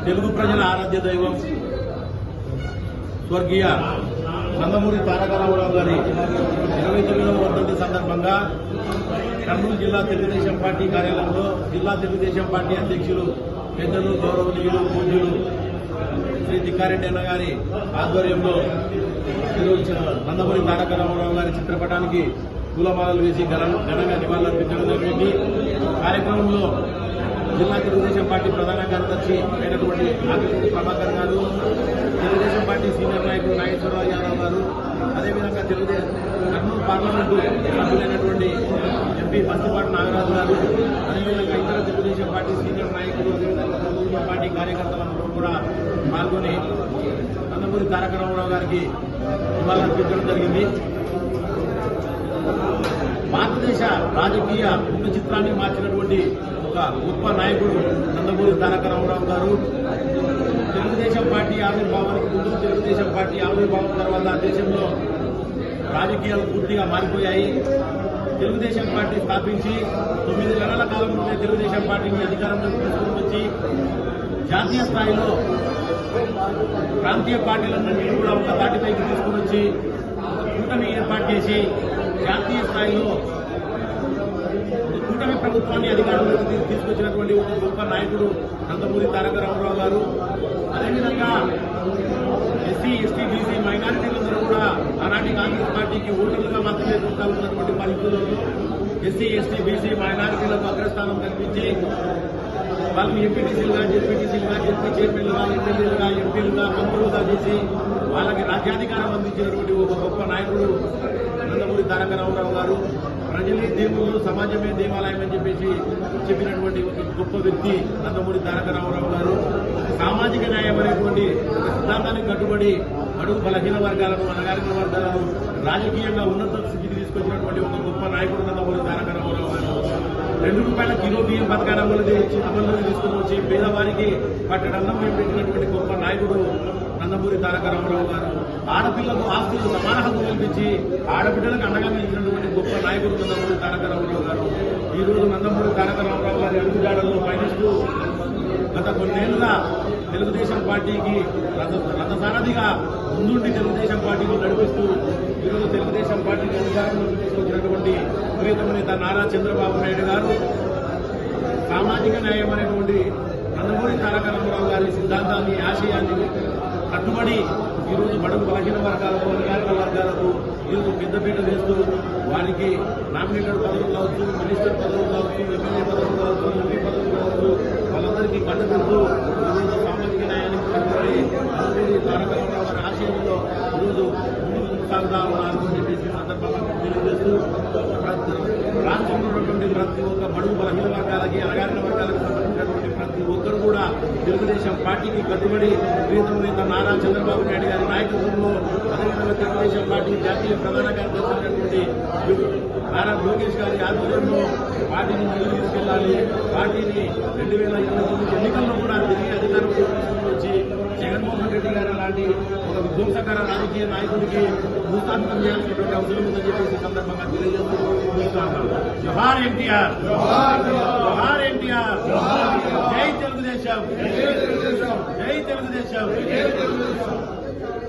తెలుగు ప్రజల ఆరాధ్య దైవం స్వర్గీయ నందమూరి తారక రామారావు గారి 29వ వర్ధంతి సందర్భంగా కర్నూలు జిల్లా తెలుగుదేశం పార్టీ కార్యాలయంలో జిల్లా తెలుగుదేశం పార్టీ అధ్యక్షులు పెద్దలు గౌరవనీయులు పూజ్యులు శ్రీ తిక్కారెడ్డి అన్న గారి ఆధ్వర్యంలో ఈరోజు నందమూరి తారక రామారావు గారి చిత్రపటానికి పూలమాలలు వేసి ఘనంగా నివాళులర్పించడం జరిగింది. కార్యక్రమంలో జిల్లా తెలుగుదేశం పార్టీ ప్రధాన కార్యదర్శి అయినటువంటి ఆకిరెడ్డి ప్రభాకర్ గారు, తెలుగుదేశం పార్టీ సీనియర్ నాయకుడు నాగేశ్వరరావు యాదవ్ గారు, అదేవిధంగా కర్నూలు పార్లమెంటు సభ్యులైనటువంటి ఎంపీ మస్తిపాటి నాగరాజు గారు, అదేవిధంగా ఇతర తెలుగుదేశం పార్టీ సీనియర్ నాయకులు, అదేవిధంగా తెలుగుదేశం పార్టీ కార్యకర్తలందరూ కూడా పాల్గొని నందమూరి తారక రామారావు గారికి నివాళులర్పించడం జరిగింది. భారతదేశ రాజకీయ ముందు చిత్రాన్ని మార్చినటువంటి ఒక గొప్ప నాయకుడు నందమూరి తారక రామారావు గారు. తెలుగుదేశం పార్టీ ఆవిర్భావానికి ముందు, తెలుగుదేశం పార్టీ ఆవిర్భావం తర్వాత దేశంలో రాజకీయాలు పూర్తిగా మారిపోయాయి. తెలుగుదేశం పార్టీ స్థాపించి 9 నెలల కాలంలోనే తెలుగుదేశం పార్టీని అధికారంలోకి తీసుకుని వచ్చి జాతీయ స్థాయిలో ప్రాంతీయ పార్టీలన్నింటినీ కూడా ఒక తాటిపైకి తీసుకుని వచ్చి కూటమి ఏర్పాటు చేసి జాతీయ స్థాయిలో కూటమి ప్రభుత్వాన్ని అధికారంలోకి తీసుకొచ్చినటువంటి ఒక గొప్ప నాయకుడు నందమూరి తారక రామారావు గారు. అదేవిధంగా ఎస్సీ, ఎస్టీ, బీసీ మైనారిటీలందరూ కూడా ఆనాటి కాంగ్రెస్ పార్టీకి ఓటర్లుగా మాత్రమే కొనసాగుతున్నటువంటి పరిస్థితుల్లో ఎస్సీ, ఎస్టీ, బీసీ మైనారిటీలకు అగ్రస్థానం కల్పించి వాళ్ళని ఎంపీటీసీలుగా, జెడ్పీటీసీలుగా, జెడ్పీ చైర్మన్లుగా, ఎమ్మెల్యేలుగా, ఎంపీలుగా, మంత్రులుగా చేసి వాళ్ళకి రాజ్యాధికారం అందించినటువంటి ఒక గొప్ప నాయకుడు నందమూరి తారక రామారావు గారు. ప్రజలే దేవుళ్ళు, సమాజమే దేవాలయం అని చెప్పినటువంటి ఒక గొప్ప వ్యక్తి నందమూరి తారక రామారావు గారు. సామాజిక న్యాయం అనేటువంటి ఒక సిద్ధాంతానికి కట్టుబడి అడుగు బలహీన వర్గాలను, అణగారిన వర్గాలను రాజకీయంగా ఉన్నత స్థితికి తీసుకొచ్చినటువంటి ఒక గొప్ప నాయకుడు నందమూరి తారక రామారావు గారు. 2 రూపాయల కిలో బియ్యం పథకాన్ని అమల్లోకి తీసుకుని వచ్చి పేదవారికి పట్టడన్నం పెట్టినటువంటి గొప్ప నాయకుడు నందమూరి తారక రామారావు గారు. ఆడపిల్లకు ఆస్తులు సమాన హక్కు కల్పించి ఆడబిడ్డలకు అండగా నిలిచినటువంటి గొప్ప నాయకుడు నందమూరి తారక రామారావు గారు. ఈ రోజు నందమూరి తారక రామారావు గారి అడుగుజాడల్లో పయనిస్తూ గత కొన్నేళ్లుగా తెలుగుదేశం పార్టీకి రథసారథిగా ముందుండి తెలుగుదేశం పార్టీని నడిపిస్తూ ఈరోజు తెలుగుదేశం పార్టీని అధికారంలోకి తీసుకొచ్చినటువంటి ప్రియతమ నేత నారా చంద్రబాబు నాయుడు గారు సామాజిక న్యాయం అనేటువంటి నందమూరి తారక రామారావు గారి సిద్ధాంతాన్ని, ఆశయాన్ని కట్టుబడి ఈరోజు బడుగు బలహీన వర్గాలకు, అధికారిక వర్గాలకు ఈరోజు పెద్దపీట వేస్తూ వారికి నామినేటెడ్ పదవులు కావచ్చు, మినిస్టర్ పదవులు కావచ్చు, ఎమ్మెల్యే పదవులు కావచ్చు, ఎంపీ పదవులు కావచ్చు, వాళ్ళందరికీ కట్టుబడుతూ ఈరోజు సామాజిక న్యాయానికి కట్టుబడి నందమూరి తారక రామారావు గారి ఆశయంలో ఈరోజు ముందుకు సాగుతా ఉన్నారు అని చెప్పేసి సందర్భంగా తెలియజేస్తూ రాష్ట్రంలో ఉన్నటువంటి ప్రతి ఒక్క బడుగు బలహీన వర్గాలకి, అణగారిన వర్గాలకు సంబంధించినటువంటి ప్రతి ఒక్కరు కూడా తెలుగుదేశం పార్టీకి కట్టుబడి ప్రియతమ నేత నారా చంద్రబాబు నాయుడు గారి నాయకత్వంలో, అదేవిధంగా తెలుగుదేశం పార్టీ జాతీయ ప్రధాన కార్యదర్శి అయినటువంటి నారా లోకేష్ గారి ఆధ్వర్యంలో పార్టీని ముందుకు తీసుకెళ్లాలి. పార్టీని 2029 ఎన్నికల్లో కూడా తిరిగి అధికారంలో తీసుకుని వచ్చి జగన్మోహన్ రెడ్డి గారు లాంటి ఒక విధ్వంసకర రాజకీయ నాయకుడికి భూస్థాపితం చేయాల్సినటువంటి అవసరం ఉందని చెప్పేసి సందర్భంగా తెలియజేస్తూ జోహార్ ఎన్టీఆర్, జోహార్ ఎన్టీఆర్, జై తెలుగుదేశం, జై తెలుగుదేశం.